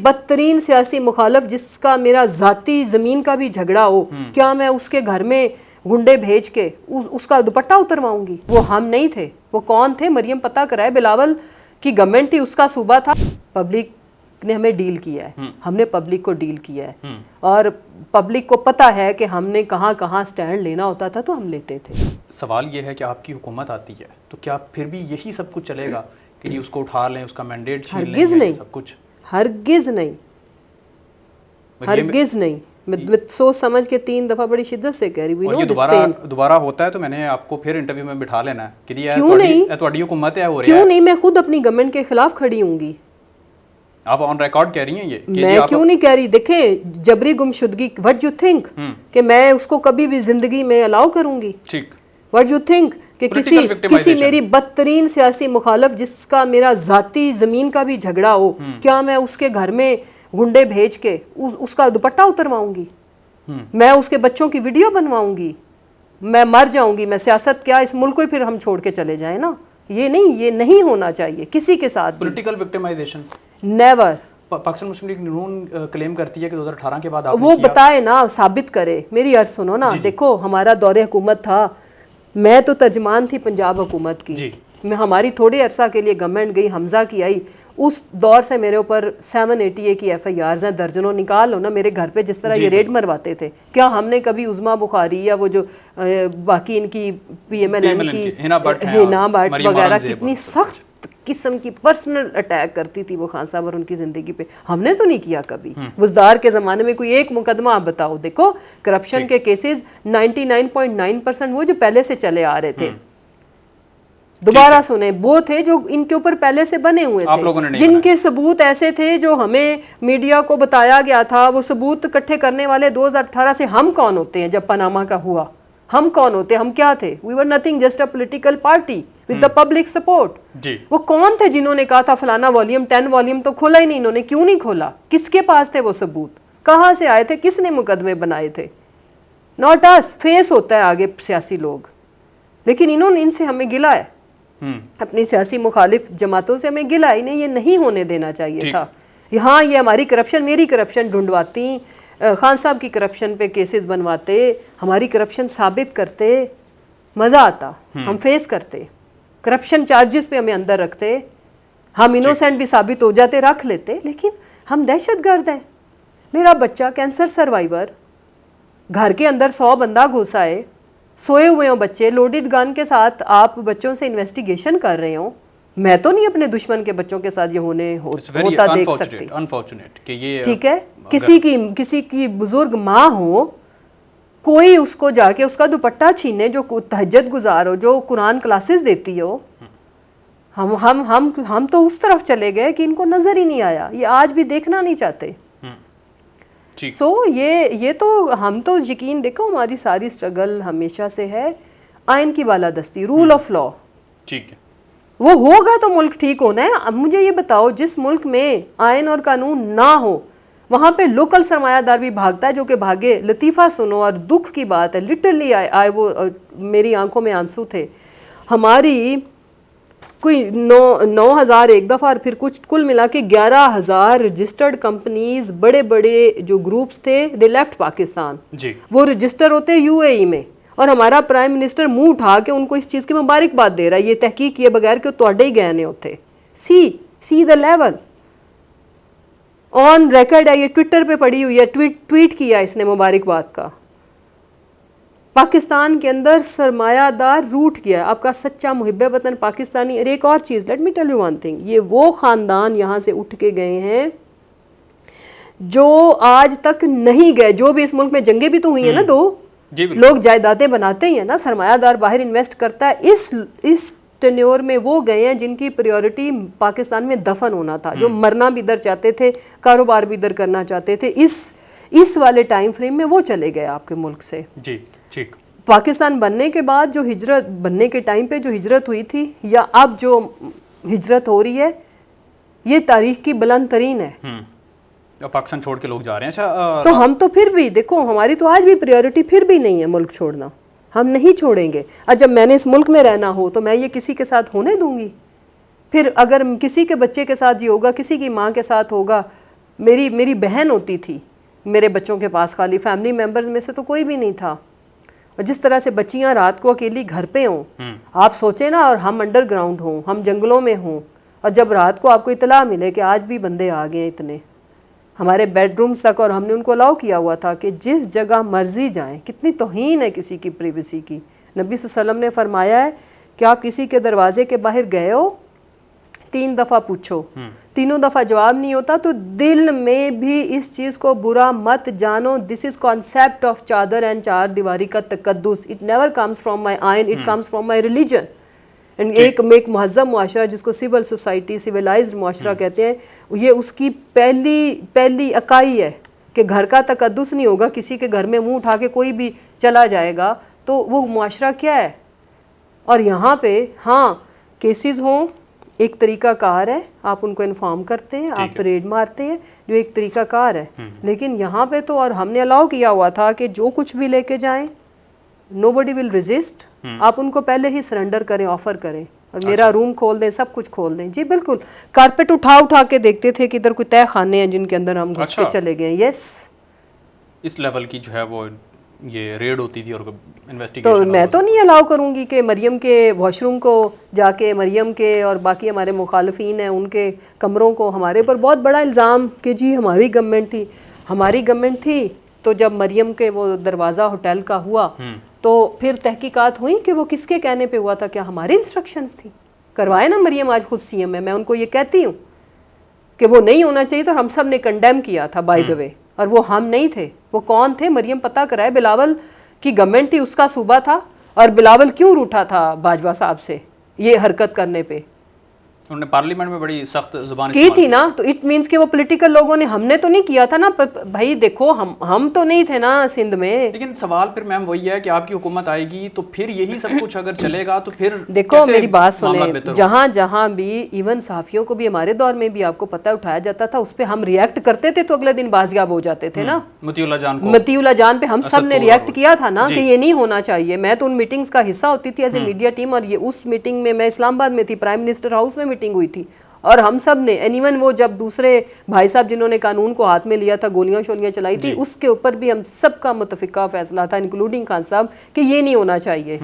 बदतरीन सियासी मुखालफ जिसका मेरा ज़ाती ज़मीन का भी झगड़ा हो, क्या मैं उसके घर में गुंडे भेज के उसका दुपट्टा उतरवाऊंगी? वो हम नहीं थे। वो कौन थे? मरियम पता कराए, बिलावल की गवर्नमेंट थी, उसका सूबा था। पब्लिक ने हमें डील किया है, हमने पब्लिक को डील किया है, और पब्लिक को पता है कि हमने कहाँ कहाँ स्टैंड लेना होता था, तो हम लेते थे। सवाल ये है कि आपकी हुकूमत आती है तो क्या फिर भी यही सब कुछ चलेगा कि जी उसको उठा लें, उसका मैंडेट छीन लें? हरगिज़ नहीं, सब कुछ हरगिज़ नहीं, हरगिज़ नहीं। मैं सोच समझ के 3 दफ़ा बड़ी शिद्दत से कह रही हूँ। और ये दोबारा होता है तो मैंने आपको फिर इंटरव्यू में बिठा लेना है कि क्यों नहीं, तुम्हारी हुकूमत है, हो रहा है। क्यों नहीं? मैं खुद अपनी गवर्नमेंट के खिलाफ खड़ी होंगी। आप ऑन रिकॉर्ड कह रही हैं ये कि मैं क्यों नहीं कह रही? देखें, जबरी गुमशुदगी, व्हाट यू थिंक कि मैं उसको कभी भी जिंदगी में अलाउ करूंगी? ठीक, व्हाट यू थिंक कि किसी मेरी बदतरीन सियासी मुखालफ जिसका मेरा ज़ाती ज़मीन का भी झगड़ा हो, क्या मैं उसके घर में गुंडे भेज के उसका दुपट्टा उतरवाऊंगी? मैं उसके बच्चों की वीडियो बनवाऊंगी? मैं मर जाऊंगी, मैं सियासत क्या, इस मुल्क को ही फिर हम छोड़ के चले जाएं ना? ये नहीं होना चाहिए किसी के साथ। Political victimization never. Pakistan Muslim League Noon claim करती है कि 2018 के बाद वो बताए ना, साबित करे। मेरी अर्ज सुनो ना। देखो, हमारा दौरे हुकूमत था, मैं तो तर्जमान थी पंजाब हुकूमत की। मैं हमारी थोड़े अरसा के लिए गवर्नमेंट गई, हमजा की आई। उस दौर से मेरे ऊपर 780 की FIRs हैं, दर्जनों। निकाल लो ना मेरे घर पे जिस तरह ये रेड मरवाते थे। क्या हमने कभी उज़मा बुखारी या वो जो बाकी इनकी PMLN की हिना भट्ट वगैरह कितनी सख्त किस्म की पर्सनल अटैक करती थी वो खान साहब और उनकी ज़िंदगी पे, हमने तो नहीं किया कभी। वज़दार के ज़माने में कोई एक मुकदमा आप बताओ? देखो, करप्शन के केसेस 99.9% वो जो पहले से चले आ रहे थे, दोबारा सुने, वो थे जो इनके ऊपर पहले से बने हुए थे, जिनके सबूत ऐसे थे जो हमें मीडिया को बताया गया था। वो सबूत इकट्ठे करने वाले 2018 से हम कौन होते हैं? जब पनामा का हुआ, हम कौन होते? हम क्या थे? We were nothing, just a political party with the public support. वो कौन थे जिन्होंने कहा था फलाना वॉल्यूम 10 वॉल्यूम तो खोला ही नहीं इन्होंने? क्यों नहीं खोला? किसके पास थे वो सबूत? कहाँ से आए थे? किसने मुकदमे बनाए थे? Not us. फेस होता है आगे सियासी लोग, लेकिन इन्होंने, इनसे हमें गिला है, अपनी सियासी मुखालिफ जमातों से हमें गिला। इन्हें ये नहीं होने देना चाहिए था। यहाँ ये हमारी करप्शन, मेरी करप्शन ढूंढवाती, खान साहब की करप्शन पे केसेस बनवाते, हमारी करप्शन साबित करते, मज़ा आता, हम फेस करते, करप्शन चार्जेस पे हमें अंदर रखते, हम इनोसेंट भी साबित हो जाते, रख लेते, लेकिन हम दहशतगर्द हैं। मेरा बच्चा कैंसर सर्वाइवर, घर के अंदर 100 बंदा घुसा है, सोए हुए हो बच्चे, लोडेड गन के साथ आप बच्चों से इन्वेस्टिगेशन कर रहे हो। मैं तो नहीं अपने दुश्मन के बच्चों के साथ ये होता देख सकती। अनफॉर्चुनेट कि ये, ठीक है, किसी की बुजुर्ग माँ हो, कोई उसको जाके उसका दुपट्टा छीने, जो तहज्जुद गुजार हो, जो कुरान क्लासेस देती हो, हम तो उस तरफ चले गए कि इनको नजर ही नहीं आया। ये आज भी देखना नहीं चाहते। ये तो हम तो यकीन, देखो हमारी सारी स्ट्रगल हमेशा से है आइन की बालादस्ती, रूल ऑफ लॉ। ठीक है, वो होगा तो मुल्क ठीक होना है। अब मुझे ये बताओ, जिस मुल्क में आइन और कानून ना हो वहाँ पे लोकल सरमायादार भी भागता है, जो कि भागे। लतीफ़ा सुनो, और दुख की बात है, लिटरली आए वो मेरी आंखों में आंसू थे। हमारी कोई 9,000 एक दफ़ा, और फिर कुछ कुल मिला के 11,000 रजिस्टर्ड कंपनीज, बड़े बड़े जो ग्रुप्स थे, दे लेफ्ट पाकिस्तान। वो रजिस्टर होते UAE में, और हमारा प्राइम मिनिस्टर मुंह उठा के उनको इस चीज़ की मुबारकबाद दे रहा है, ये तहकीक किए बगैर कि तुहाडे ही गए ने होते। See the level on record है, ये ट्विटर पे पड़ी हुई है, ट्वीट किया इसने मुबारकबाद का। पाकिस्तान के अंदर सरमायादार रूठ गया। आपका सच्चा मुहिब्बे वतन पाकिस्तानी। और एक और चीज़, let me tell you one thing, ये वो ख़ानदान यहाँ से उठ के गए हैं जो आज तक नहीं गए। जो भी इस मुल्क में जंगें भी तो हुई हैं ना, 2 लोग जायदादें बनाते ही हैं ना, सरमायादार बाहर इन्वेस्ट करता है। इस टेन्योर में वो गए हैं जिनकी प्रायोरिटी पाकिस्तान में दफन होना था, जो मरना भी इधर चाहते थे, कारोबार भी इधर करना चाहते थे। इस वाले टाइम फ्रेम में वो चले गए आपके मुल्क से। जी, ठीक। पाकिस्तान बनने के बाद जो हिजरत, बनने के टाइम पे जो हिजरत हुई थी, या अब जो हिजरत हो रही है, ये तारीख की बुलंद तरीन है। पाकिस्तान छोड़ के लोग जा रहे हैं। अच्छा, तो हम तो फिर भी देखो, हमारी तो आज भी प्रायोरिटी फिर भी नहीं है मुल्क छोड़ना, हम नहीं छोड़ेंगे। और जब मैंने इस मुल्क में रहना हो तो मैं ये किसी के साथ होने दूंगी? फिर अगर किसी के बच्चे के साथ ये होगा, किसी की माँ के साथ होगा, मेरी बहन होती थी मेरे बच्चों के पास, खाली फैमिली मेम्बर्स में से तो कोई भी नहीं था। और जिस तरह से बच्चियां रात को अकेली घर पे हों, आप सोचें ना, और हम अंडरग्राउंड हों, हम जंगलों में हों, और जब रात को आपको इतला मिले कि आज भी बंदे आ गए इतने हमारे बेडरूम्स तक, और हमने उनको अलाउ किया हुआ था कि जिस जगह मर्जी जाएं। कितनी तौहीन है किसी की प्रिवेसी की। नबी सल्लल्लाहु अलैहि वसल्लम ने फरमाया है कि आप किसी के दरवाजे के बाहर गए हो, 3 दफ़ा पूछो, तीनों दफ़ा जवाब नहीं होता तो दिल में भी इस चीज़ को बुरा मत जानो। दिस इज़ कॉन्सेप्ट ऑफ चादर एंड चार दीवारी का तकद्दुस। It never comes from my आइन, it comes from my religion. And एक महज़ब मुआशरा जिसको सिविल सोसाइटी, सिविलाइज्ड मुआशरा कहते हैं, ये उसकी पहली इकाई है कि घर का तकद्दुस नहीं होगा। किसी के घर में मुंह उठा के कोई भी चला जाएगा तो वो मुआशरा क्या है। और यहाँ पे हाँ केसेस हों, एक तरीका कार है, आप उनको इन्फॉर्म करते हैं, आप परेड मारते हैं, जो एक तरीका कार है। लेकिन यहाँ पे तो, और हमने अलाउ किया हुआ था कि जो कुछ भी लेके जाएं, नोबडी विल रेजिस्ट। आप उनको पहले ही सरेंडर करें, ऑफर करें, और मेरा रूम खोल दें, सब कुछ खोल दें। जी बिल्कुल, कारपेट उठा के देखते थे कि इधर कोई तय खाने हैं जिनके अंदर हम घुस के चले गए। यस, इस लेवल की जो है वो ये रेड होती थी और इन्वेस्टिगेशन। तो मैं तो नहीं अलाउ करूंगी कि मरियम के वॉशरूम को जाके, मरियम के और बाकी हमारे मुखालफिन हैं उनके कमरों को, हमारे पर बहुत बड़ा इल्ज़ाम कि जी हमारी गवर्नमेंट थी। तो जब मरियम के वो दरवाज़ा होटल का हुआ तो फिर तहकीकात हुई कि वो किसके कहने पे हुआ था, क्या हमारी इंस्ट्रक्शंस थी। करवाए ना, मरियम आज खुद सीएम है, मैं उनको ये कहती हूँ कि वो नहीं होना चाहिए, तो हम सब ने कंडेम किया था बाय द वे, और वो हम नहीं थे। वो कौन थे, मरियम पता कराए। बिलावल की गवर्नमेंट थी, उसका सूबा था, और बिलावल क्यों रूठा था बाजवा साहब से ये हरकत करने पे। उन्होंने पार्लियामेंट में बड़ी सख्त जुबान की थी ना, तो इट मीन्स कि वो पॉलिटिकल लोगों ने, हमने तो नहीं किया था ना भाई। देखो हम तो नहीं थे ना सिंध में। लेकिन सवाल फिर मैम वही है कि आपकी हुकूमत आएगी तो फिर यही सब कुछ अगर चलेगा तो फिर देखो मेरी बात सुने, जहां भी इवन सहाफियों को भी हमारे दौर में भी आपको पता है उठाया जाता था, उस पर हम रिएक्ट करते थे तो अगले दिन बाजियाब हो जाते थे ना। मतीउल्लाह जान पे हम सब ने रिएक्ट किया था ना कि ये नहीं होना चाहिए। मैं तो उन मीटिंग्स का हिस्सा होती थी एज ए मीडिया टीम, और ये उस मीटिंग में मैं इस्लामाबाद में थी, प्राइम मिनिस्टर हाउस में मीटिंग हुई थी, और हम सब ने, एंड इवन वो जब दूसरे भाई साहब जिन्होंने कानून को हाथ में लिया था, गोलियां शोलियां चलाई थी, उसके ऊपर भी हम सबका मुतफिका फैसला था, इंक्लूडिंग खान साहब, कि ये नहीं होना चाहिए।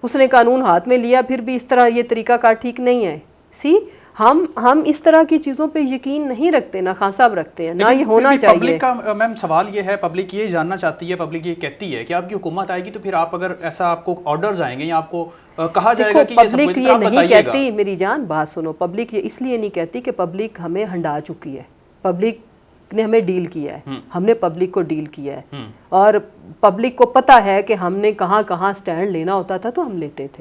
उसने कानून हाथ में लिया, फिर भी इस तरह ये तरीकाकार ठीक नहीं है। सी हम इस तरह की चीज़ों पे यकीन नहीं रखते, ना खान साहब रखते हैं, ना ये होना चाहिए। पब्लिक का मैम सवाल ये है, पब्लिक ये जानना चाहती है, पब्लिक ये कहती है कि आपकी हुकूमत आएगी तो फिर आप अगर ऐसा आपको ऑर्डर्स आएंगे या आपको कहा जाएगा कि पब्लिक ये नहीं कहती, मेरी जान बात सुनो, पब्लिक ये इसलिए नहीं कहती कि पब्लिक हमें हंडा चुकी है, पब्लिक ने हमें डील किया है, हमने पब्लिक को डील किया है, और पब्लिक को पता है कि हमने कहाँ कहाँ स्टैंड लेना होता था तो हम लेते थे।